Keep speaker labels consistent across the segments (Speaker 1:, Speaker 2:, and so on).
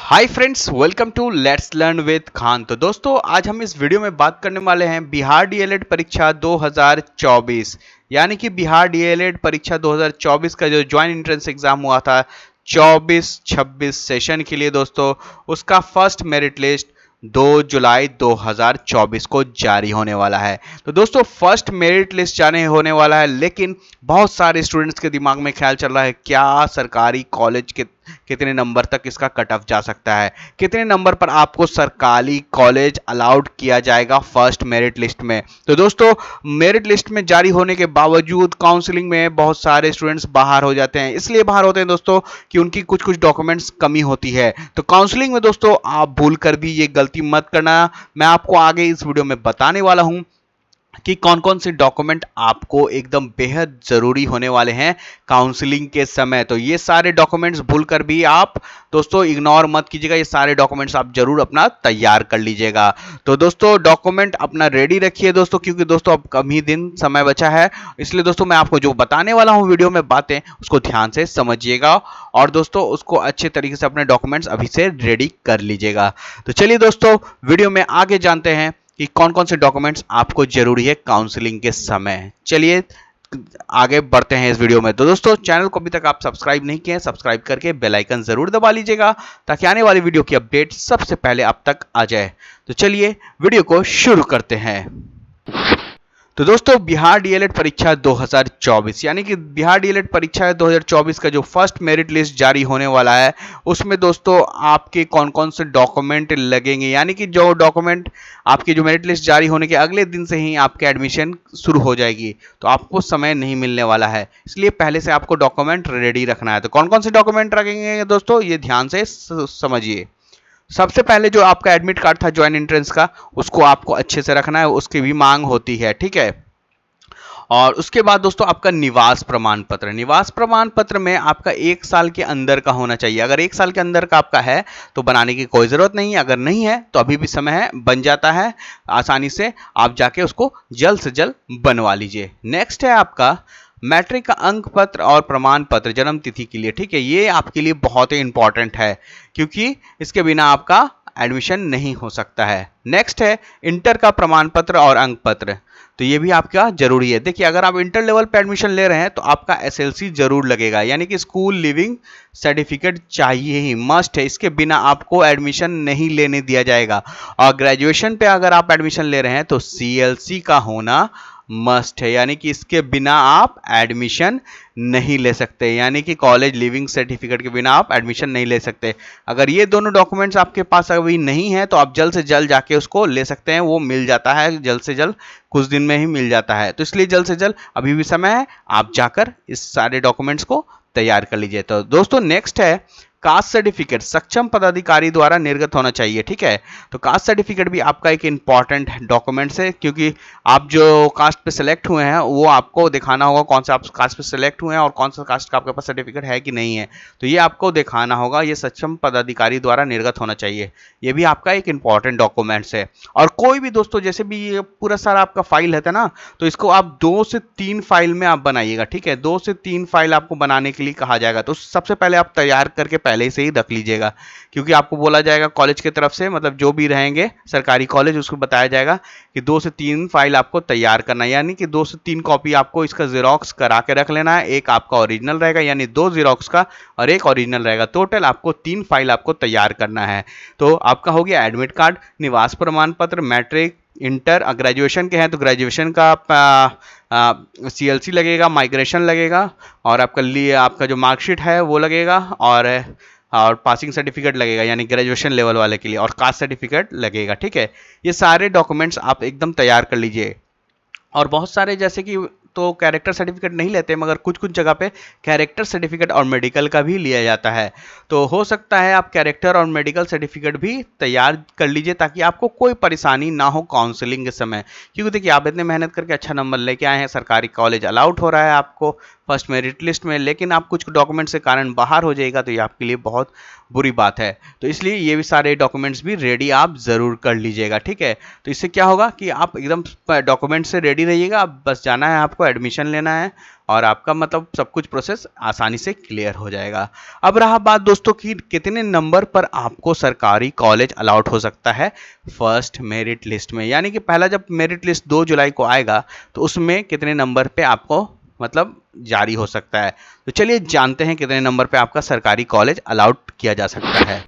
Speaker 1: Hi friends, welcome to let's learn with Khan. तो दोस्तों, आज हम इस वीडियो में बात करने वाले हैं बिहार डीएलएड परीक्षा 2024 यानी कि बिहार डीएलएड परीक्षा 2024 का जो ज्वाइंट एंट्रेंस एग्जाम हुआ था 24-26 सेशन के लिए दोस्तों, उसका फर्स्ट मेरिट लिस्ट 2 जुलाई 2024 को जारी होने वाला है। तो दोस्तों, फर्स्ट मेरिट लिस्ट जारी होने वाला है, लेकिन बहुत सारे स्टूडेंट्स के दिमाग में ख्याल चल रहा है क्या सरकारी कॉलेज के कितने नंबर तक इसका कट ऑफ जा सकता है, कितने नंबर पर आपको सरकारी कॉलेज अलाउड किया जाएगा फर्स्ट मेरिट लिस्ट में। तो दोस्तों, मेरिट लिस्ट में जारी होने के बावजूद काउंसलिंग में बहुत सारे स्टूडेंट्स बाहर हो जाते हैं। इसलिए बाहर होते हैं दोस्तों कि उनकी कुछ कुछ डॉक्यूमेंट्स कमी होती है। तो काउंसलिंग में दोस्तों आप भूल कर भी ये गलती मत करना। मैं आपको आगे इस वीडियो में बताने वाला हूं कि कौन कौन से डॉक्यूमेंट आपको एकदम बेहद जरूरी होने वाले हैं काउंसलिंग के समय। तो ये सारे डॉक्यूमेंट्स भूल कर भी आप दोस्तों इग्नोर मत कीजिएगा, ये सारे डॉक्यूमेंट्स आप जरूर अपना तैयार कर लीजिएगा। तो दोस्तों, डॉक्यूमेंट अपना रेडी रखिए दोस्तों, क्योंकि दोस्तों अब कम ही दिन समय बचा है। इसलिए दोस्तों, मैं आपको जो बताने वाला हूं वीडियो में बातें, उसको ध्यान से समझिएगा और दोस्तों उसको अच्छे तरीके से अपने डॉक्यूमेंट्स अभी से रेडी कर लीजिएगा। तो चलिए दोस्तों, वीडियो में आगे जानते हैं कि कौन कौन से डॉक्यूमेंट्स आपको जरूरी है काउंसलिंग के समय। चलिए आगे बढ़ते हैं इस वीडियो में। तो दोस्तों, चैनल को अभी तक आप सब्सक्राइब नहीं किए हैं, सब्सक्राइब करके बेल आइकन जरूर दबा लीजिएगा ताकि आने वाली वीडियो की अपडेट सबसे पहले आप तक आ जाए। तो चलिए वीडियो को शुरू करते हैं। तो दोस्तों, बिहार डीएलएड परीक्षा 2024 यानी कि बिहार डीएलएड परीक्षा 2024 का जो फर्स्ट मेरिट लिस्ट जारी होने वाला है, उसमें दोस्तों आपके कौन कौन से डॉक्यूमेंट लगेंगे, यानी कि जो डॉक्यूमेंट आपकी जो मेरिट लिस्ट जारी होने के अगले दिन से ही आपके एडमिशन शुरू हो जाएगी, तो आपको समय नहीं मिलने वाला है। इसलिए पहले से आपको डॉक्यूमेंट रेडी रखना है। तो कौन कौन से डॉक्यूमेंट रखेंगे दोस्तों, ये ध्यान से समझिए। सबसे पहले जो आपका एडमिट कार्ड था ज्वाइंट एंट्रेंस का, उसको आपको अच्छे से रखना है, उसकी भी मांग होती है, ठीक है। और उसके बाद दोस्तों आपका निवास प्रमाण पत्र, निवास प्रमाण पत्र में आपका 1 साल के अंदर का होना चाहिए। अगर 1 साल के अंदर का आपका है तो बनाने की कोई ज़रूरत नहीं है, अगर नहीं है तो अभी भी समय है, बन जाता है आसानी से। आप जाके उसको जल्द से जल्द बनवा लीजिए। नेक्स्ट है आपका मैट्रिक का अंक पत्र और प्रमाण पत्र जन्म तिथि के लिए, ठीक है। ये आपके लिए बहुत ही इंपॉर्टेंट है, क्योंकि इसके बिना आपका एडमिशन नहीं हो सकता है। नेक्स्ट है इंटर का प्रमाण पत्र और अंक पत्र, तो ये भी आपका जरूरी है। देखिए, अगर आप इंटर लेवल पे एडमिशन ले रहे हैं तो आपका एसएलसी जरूर लगेगा, यानी कि स्कूल लिविंग सर्टिफिकेट चाहिए ही, मस्ट है। इसके बिना आपको एडमिशन नहीं लेने दिया जाएगा। और ग्रेजुएशन पे अगर आप एडमिशन ले रहे हैं तो सीएलसी का होना मस्ट है, यानी कि इसके बिना आप एडमिशन नहीं ले सकते, यानी कि कॉलेज लिविंग सर्टिफिकेट के बिना आप एडमिशन नहीं ले सकते। अगर ये दोनों डॉक्यूमेंट्स आपके पास अभी नहीं है तो आप जल्द से जल्द जाके उसको ले सकते हैं, वो मिल जाता है जल्द से जल्द, कुछ दिन में ही मिल जाता है। तो इसलिए जल्द से जल्द, अभी भी समय है, आप जाकर इस सारे डॉक्यूमेंट्स को तैयार कर लीजिए। तो दोस्तों, नेक्स्ट है कास्ट सर्टिफिकेट, सक्षम पदाधिकारी द्वारा निर्गत होना चाहिए, ठीक है। तो कास्ट सर्टिफिकेट भी आपका एक इंपॉर्टेंट डॉक्यूमेंट्स है, क्योंकि आप जो कास्ट पे सेलेक्ट हुए हैं वो आपको दिखाना होगा कौन सा आप कास्ट पे सेलेक्ट हुए हैं और कौन सा कास्ट का आपके पास सर्टिफिकेट है कि नहीं है। तो ये आपको दिखाना होगा, ये सक्षम पदाधिकारी द्वारा निर्गत होना चाहिए। ये भी आपका एक इंपॉर्टेंट डॉक्यूमेंट्स है। और कोई भी दोस्तों, जैसे भी ये पूरा सारा आपका फाइल है ना, तो इसको आप 2 से 3 फाइल में आप बनाइएगा, ठीक है। 2 से 3 फाइल आपको बनाने के लिए कहा जाएगा। तो सबसे पहले आप तैयार करके पहले से ही रख लीजिएगा, क्योंकि आपको बोला जाएगा कॉलेज की तरफ से, मतलब जो भी रहेंगे सरकारी कॉलेज, उसको बताया जाएगा कि 2 से 3 फाइल आपको तैयार करना है, यानी कि 2 से 3 कॉपी आपको इसका जेरोक्स करा के रख लेना है। एक आपका ओरिजिनल रहेगा, यानी 2 जेरोक्स का और एक ओरिजिनल रहेगा। टोटल आपको 3 फाइल आपको तैयार करना है। तो आपका हो गया एडमिट कार्ड, निवास प्रमाण पत्र, मैट्रिक, इंटर, ग्रेजुएशन के हैं तो ग्रेजुएशन का सीएलसी लगेगा, माइग्रेशन लगेगा, और आपका जो मार्कशीट है वो लगेगा, और पासिंग सर्टिफिकेट लगेगा, यानी ग्रेजुएशन लेवल वाले के लिए, और कास्ट सर्टिफिकेट लगेगा, ठीक है। ये सारे डॉक्यूमेंट्स आप एकदम तैयार कर लीजिए। और बहुत सारे जैसे कि तो कैरेक्टर सर्टिफिकेट नहीं लेते, मगर कुछ कुछ जगह पे कैरेक्टर सर्टिफिकेट और मेडिकल का भी लिया जाता है। तो हो सकता है आप कैरेक्टर और मेडिकल सर्टिफिकेट भी तैयार कर लीजिए, ताकि आपको कोई परेशानी ना हो काउंसलिंग के समय। क्योंकि देखिए, आप इतने मेहनत करके अच्छा नंबर लेके आए हैं, सरकारी कॉलेज अलाउड हो रहा है आपको फर्स्ट मेरिट लिस्ट में, लेकिन आप कुछ डॉक्यूमेंट्स के कारण बाहर हो जाएगा तो ये आपके लिए बहुत बुरी बात है। तो इसलिए ये भी सारे डॉक्यूमेंट्स भी रेडी आप ज़रूर कर लीजिएगा, ठीक है। तो इससे क्या होगा कि आप एकदम डॉक्यूमेंट से रेडी रहिएगा, बस जाना है आपको आपको एडमिशन लेना है और आपका मतलब सब कुछ प्रोसेस आसानी से क्लियर हो जाएगा। अब रहा बात दोस्तों कि कितने नंबर पर आपको सरकारी कॉलेज अलाउट हो सकता है फर्स्ट मेरिट लिस्ट में, यानी कि पहला जब मेरिट लिस्ट 2 जुलाई को आएगा तो उसमें कितने नंबर पे आपको मतलब जारी हो सकता है। तो चलिए जानते हैं कितने नंबर पे आपका सरकारी कॉलेज अलाउट किया जा सकता है।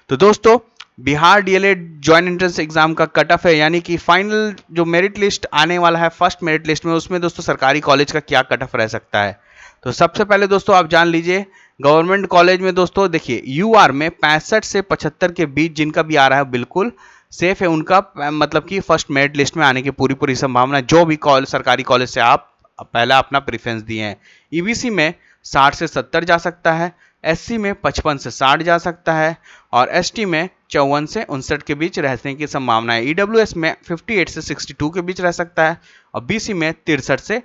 Speaker 1: तो दोस्तों Bihar DElEd joint entrance exam का कट ऑफ है, यानी कि फाइनल जो मेरिट लिस्ट आने वाला है फर्स्ट मेरिट लिस्ट में, उसमें दोस्तों सरकारी कॉलेज का क्या कट ऑफ रह सकता है। तो सबसे पहले दोस्तों आप जान लीजिए गवर्नमेंट कॉलेज में दोस्तों देखिए यूआर में 65 से 75 के बीच जिनका भी आ रहा है बिल्कुल सेफ है, उनका मतलब कि फर्स्ट मेरिट लिस्ट में आने की पूरी पूरी संभावना, जो भी सरकारी कॉलेज से आप पहला अपना प्रेफरेंस दिए हैं। ईबीसी में 60 से 70 जा सकता है, एससी में 55 से 60 जा सकता है और एसटी में 54 से 59 के बीच रहने की संभावना है। ईडब्ल्यूएस में 58 से 62 के बीच रह सकता है और बीसी में 63 से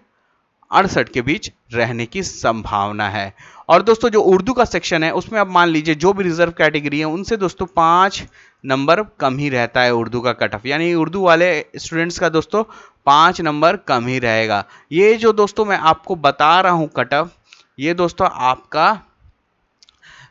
Speaker 1: 68 के बीच रहने की संभावना है। और दोस्तों जो उर्दू का सेक्शन है उसमें आप मान लीजिए जो भी रिजर्व कैटेगरी है उनसे दोस्तों 5 नंबर कम ही रहता है उर्दू का कट ऑफ, यानी उर्दू वाले स्टूडेंट्स का दोस्तों 5 नंबर कम ही रहेगा। ये जो दोस्तों मैं आपको बता रहा हूं कट ऑफ, ये दोस्तों आपका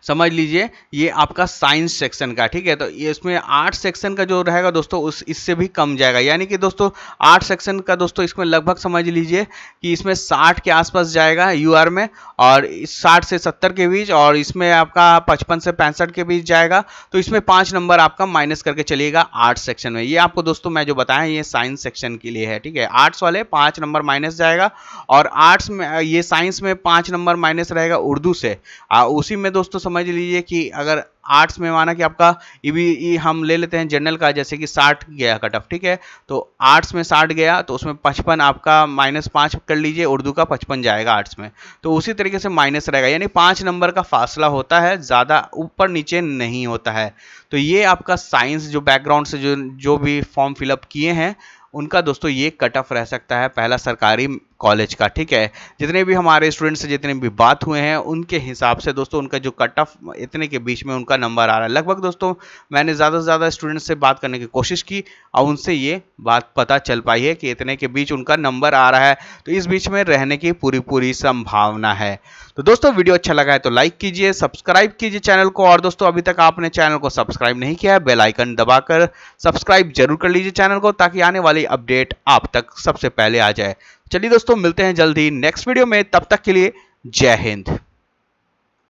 Speaker 1: समझ लीजिए ये आपका साइंस सेक्शन का, ठीक है। तो ये इसमें आर्ट सेक्शन का जो रहेगा दोस्तों उस इससे भी कम जाएगा, यानी कि दोस्तों आर्ट सेक्शन का दोस्तों इसमें लगभग समझ लीजिए कि इसमें 60 के आसपास जाएगा यूआर में, और 60 से 70 के बीच, और इसमें आपका 55 से 65 के बीच जाएगा। तो इसमें 5 नंबर आपका माइनस करके चलिएगा आर्ट सेक्शन में। ये आपको दोस्तों मैं जो बताया ये साइंस सेक्शन के लिए है, ठीक है। आर्ट्स वाले 5 नंबर माइनस जाएगा, और आर्ट्स में ये साइंस में 5 नंबर माइनस रहेगा उर्दू से। उसी में दोस्तों समझ लीजिए कि अगर आर्ट्स में माना कि आपका हम ले लेते हैं जनरल का, जैसे कि 60 गया कट ऑफ, ठीक है। तो आर्ट्स में 60 गया तो उसमें 55 आपका -5 कर लीजिए, उर्दू का 55 जाएगा आर्ट्स में, तो उसी तरीके से माइनस रहेगा, यानी 5 नंबर का फासला होता है, ज़्यादा ऊपर नीचे नहीं होता है। तो ये आपका साइंस जो बैकग्राउंड से जो भी फॉर्म फिलअप किए हैं उनका दोस्तों ये कट ऑफ रह सकता है पहला सरकारी कॉलेज का, ठीक है। जितने भी हमारे स्टूडेंट्स से जितने भी बात हुए हैं उनके हिसाब से दोस्तों उनका जो कट ऑफ इतने के बीच में उनका नंबर आ रहा है। लगभग दोस्तों मैंने ज़्यादा से ज़्यादा स्टूडेंट्स से बात करने की कोशिश की और उनसे ये बात पता चल पाई है कि इतने के बीच उनका नंबर आ रहा है, तो इस बीच में रहने की पूरी पूरी संभावना है। तो दोस्तों वीडियो अच्छा लगा है तो लाइक कीजिए, सब्सक्राइब कीजिए चैनल को, और दोस्तों अभी तक आपने चैनल को सब्सक्राइब नहीं किया है बेल आइकन दबाकर सब्सक्राइब जरूर कर लीजिए चैनल को, ताकि आने वाली अपडेट आप तक सबसे पहले आ जाए। चलिए दोस्तों मिलते हैं जल्दी नेक्स्ट वीडियो में, तब तक के लिए जय हिंद।